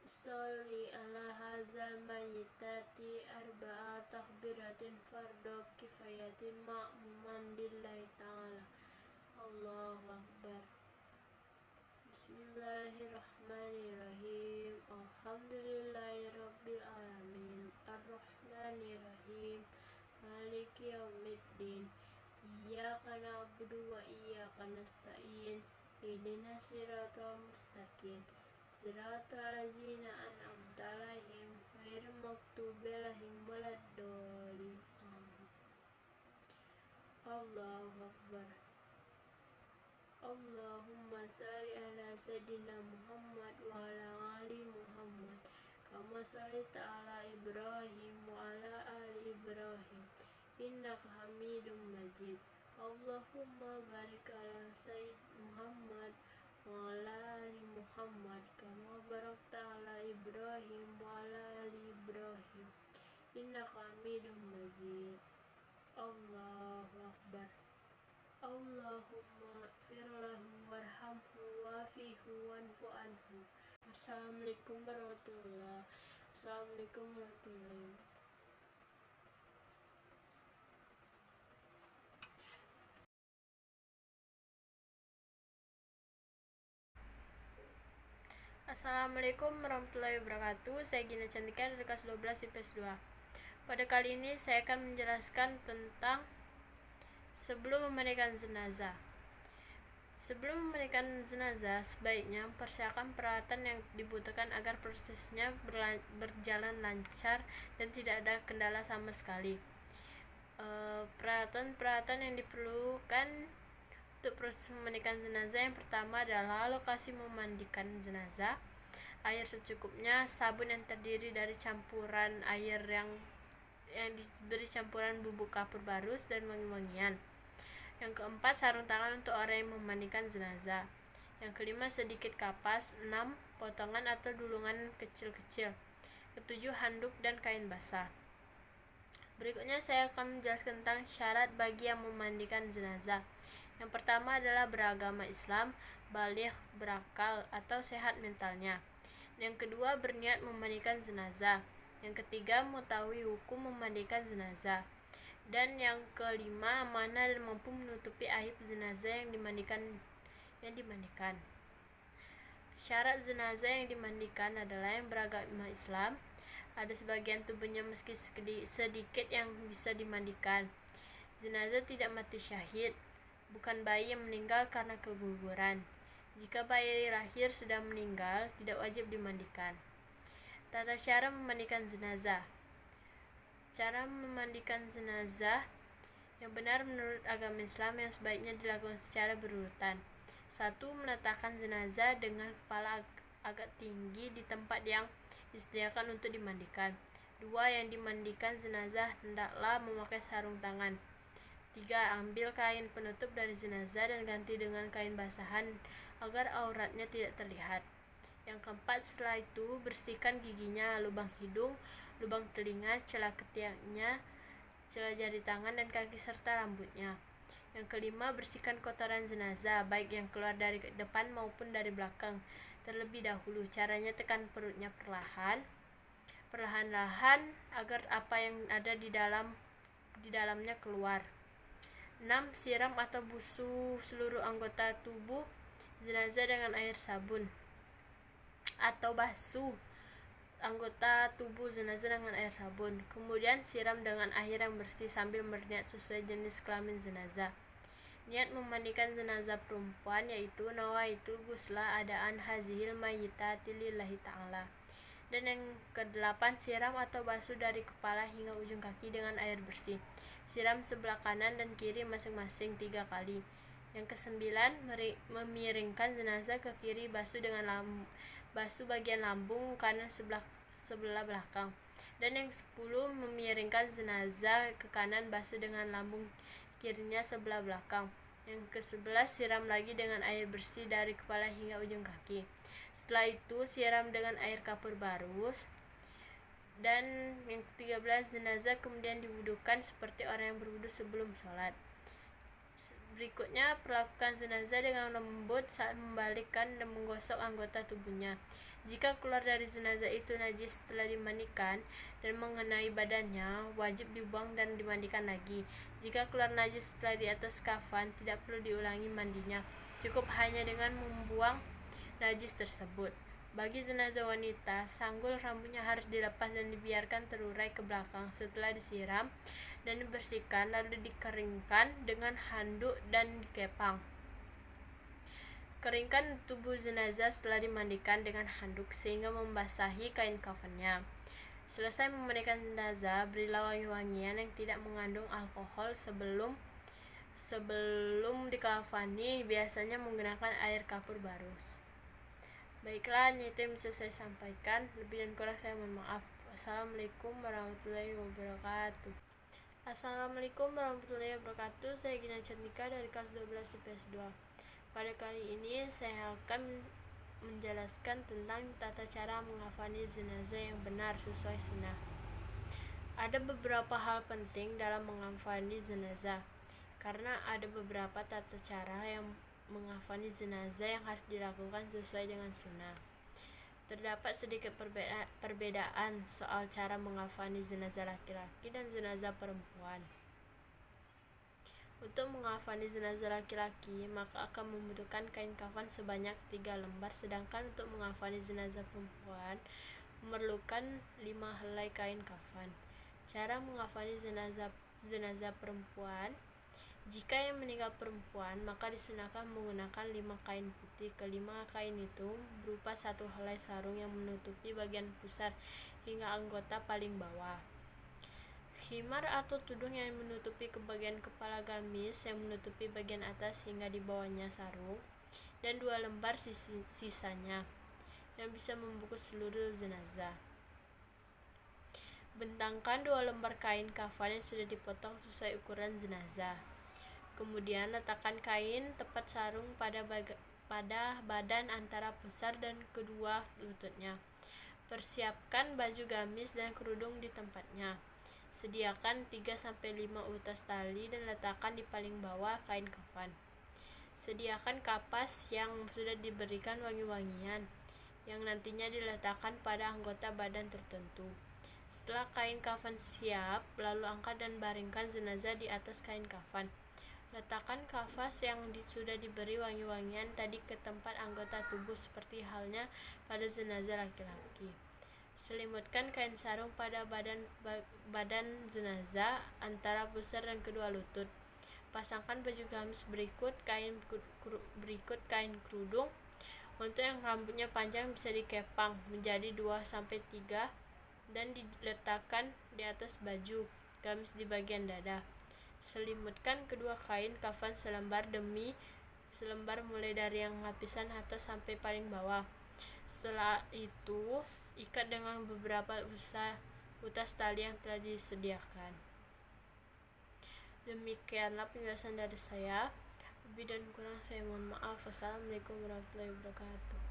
Sholli ala hazal mayyitati arba'a takbiratin fardo kifayatin ma'muman lillahi ta'ala. Allahu Akbar. Bismillahirrahmanirrahim. Alhamdulillahi rabbil alamin. Ar-Rahmanirrahim. Maliki yaumiddin. Iyyaka na'budu wa iyyaka nasta'in. Ihdinas siratal mustaqim. Siratal ladzina an'amta 'alaihim ghairil maghdubi 'alaihim waladdallin. Allahu Akbar. Allahumma shalli ala sayyidina Muhammad wa ala ali Muhammad kama shallaita ala Ibrahim wa ala ali Ibrahim innaka Hamidum Majid. Allahumma barik ala sayyid Muhammad wa ala ali Muhammad kama barakta ala Ibrahim wa ala ali Ibrahim innaka Hamidum Majid. Allahu Akbar. Allahumma firlahu warhamhu wafihu wanfu anhu. Assalamualaikum warahmatullahi wabarakatuh. Assalamualaikum warahmatullahi wabarakatuh. Assalamualaikum warahmatullahi wabarakatuh. Saya Gina Cantika dari kelas 12 IPS 2. Pada kali ini saya akan menjelaskan tentang sebelum memandikan jenazah. Sebelum memandikan jenazah, sebaiknya mempersiapkan peralatan yang dibutuhkan agar prosesnya berjalan lancar dan tidak ada kendala sama sekali. Peralatan yang diperlukan untuk proses memandikan jenazah, yang pertama adalah lokasi memandikan jenazah, air secukupnya, sabun yang terdiri dari campuran air yang diberi campuran bubuk kapur barus dan wangi-wangian. Yang keempat, sarung tangan untuk orang yang memandikan jenazah. Yang kelima, sedikit kapas. 6, potongan atau dulungan kecil-kecil. Ketujuh, handuk dan kain basah. Berikutnya saya akan menjelaskan tentang syarat bagi yang memandikan jenazah. Yang pertama adalah beragama Islam, baligh, berakal atau sehat mentalnya. Yang kedua, berniat memandikan jenazah. Yang ketiga, mengetahui hukum memandikan jenazah. Dan yang kelima, amanah dan mampu menutupi aib jenazah yang dimandikan. Syarat jenazah yang dimandikan adalah yang beragama Islam, ada sebagian tubuhnya meski sedikit yang bisa dimandikan. Jenazah tidak mati syahid, bukan bayi yang meninggal karena keguguran. Jika bayi lahir sudah meninggal, tidak wajib dimandikan. Tata cara memandikan jenazah. Cara memandikan jenazah yang benar menurut agama Islam yang sebaiknya dilakukan secara berurutan. 1. Meletakkan jenazah dengan kepala agak tinggi di tempat yang disediakan untuk dimandikan. 2. Yang dimandikan jenazah hendaklah memakai sarung tangan. 3. Ambil kain penutup dari jenazah dan ganti dengan kain basahan agar auratnya tidak terlihat. Yang keempat, setelah itu bersihkan giginya, lubang hidung, lubang telinga, celah ketiaknya, celah jari tangan dan kaki serta rambutnya. Yang kelima, bersihkan kotoran jenazah, baik yang keluar dari depan maupun dari belakang terlebih dahulu. Caranya, tekan perutnya perlahan-lahan agar apa yang ada di dalamnya keluar. 6. Siram atau basuh seluruh anggota tubuh jenazah dengan air sabun, atau basuh anggota tubuh jenazah dengan air sabun. Kemudian siram dengan air yang bersih sambil berniat sesuai jenis kelamin jenazah. Niat memandikan jenazah perempuan yaitu nawaitul ghusla adaan hazihil mayyitati lillahi ta'ala. Dan yang ke-8, siram atau basuh dari kepala hingga ujung kaki dengan air bersih. Siram sebelah kanan dan kiri masing-masing 3 kali. Yang ke-9, memiringkan jenazah ke kiri, basuh bagian lambung kanan sebelah belakang. Dan yang 10, memiringkan jenazah ke kanan, basuh dengan lambung kirinya sebelah belakang. Yang ke-11, siram lagi dengan air bersih dari kepala hingga ujung kaki. Setelah itu siram dengan air kapur barus. Dan yang ke-13, jenazah kemudian diwudukan seperti orang yang berwudu sebelum sholat. Berikutnya, perlakukan jenazah dengan lembut saat membalikkan dan menggosok anggota tubuhnya. Jika keluar dari jenazah itu najis setelah dimandikan dan mengenai badannya, wajib dibuang dan dimandikan lagi. Jika keluar najis setelah di atas kafan, tidak perlu diulangi mandinya, cukup hanya dengan membuang najis tersebut. Bagi jenazah wanita, sanggul rambutnya harus dilepas dan dibiarkan terurai ke belakang setelah disiram dan dibersihkan, lalu dikeringkan dengan handuk dan dikepang. Keringkan tubuh jenazah setelah dimandikan dengan handuk sehingga membasahi kain kafannya. Selesai memandikan jenazah, berilah wangi-wangian yang tidak mengandung alkohol sebelum dikafani, biasanya menggunakan air kapur barus. Baiklah, hanya itu yang bisa saya sampaikan. Lebih dan kurang saya mohon maaf. Assalamualaikum warahmatullahi wabarakatuh. Assalamualaikum warahmatullahi wabarakatuh. Saya Gina Cantika dari kelas 12 IPS 2. Pada kali ini saya akan menjelaskan tentang tata cara menghafali jenazah yang benar sesuai sunnah. Ada beberapa hal penting dalam menghafali jenazah, karena ada beberapa tata cara yang menghafali jenazah yang harus dilakukan sesuai dengan sunnah. Terdapat sedikit perbedaan soal cara menghafali jenazah laki-laki dan jenazah perempuan. Untuk menghafali jenazah laki-laki, maka akan membutuhkan kain kafan sebanyak 3 lembar, sedangkan untuk menghafali jenazah perempuan memerlukan 5 helai kain kafan. Cara menghafali jenazah perempuan: jika yang meninggal perempuan, maka disunahkan menggunakan 5 kain putih. Kelima kain itu berupa 1 helai sarung yang menutupi bagian pusar hingga anggota paling bawah, khimar atau tudung yang menutupi ke bagian kepala, gamis yang menutupi bagian atas hingga di bawahnya sarung, dan 2 lembar sisanya yang bisa membungkus seluruh jenazah. Bentangkan 2 lembar kain kafan yang sudah dipotong sesuai ukuran jenazah. Kemudian letakkan kain tepat sarung pada badan antara pusar dan kedua lututnya. Persiapkan baju gamis dan kerudung di tempatnya. Sediakan 3-5 utas tali dan letakkan di paling bawah kain kafan. Sediakan kapas yang sudah diberikan wangi-wangian yang nantinya diletakkan pada anggota badan tertentu. Setelah kain kafan siap, lalu angkat dan baringkan jenazah di atas kain kafan. Letakkan kapas yang sudah diberi wangi-wangian tadi ke tempat anggota tubuh seperti halnya pada jenazah laki-laki. Selimutkan kain sarung pada badan jenazah antara pusar dan kedua lutut. Pasangkan baju gamis berikut kain kerudung. Untuk yang rambutnya panjang bisa dikepang menjadi 2-3 dan diletakkan di atas baju gamis di bagian dada. Selimutkan kedua kain kafan selembar demi selembar mulai dari yang lapisan atas sampai paling bawah. Setelah itu, ikat dengan beberapa utas tali yang telah disediakan. Demikianlah penjelasan dari saya. Lebih dan kurang saya mohon maaf. Wassalamualaikum warahmatullahi wabarakatuh.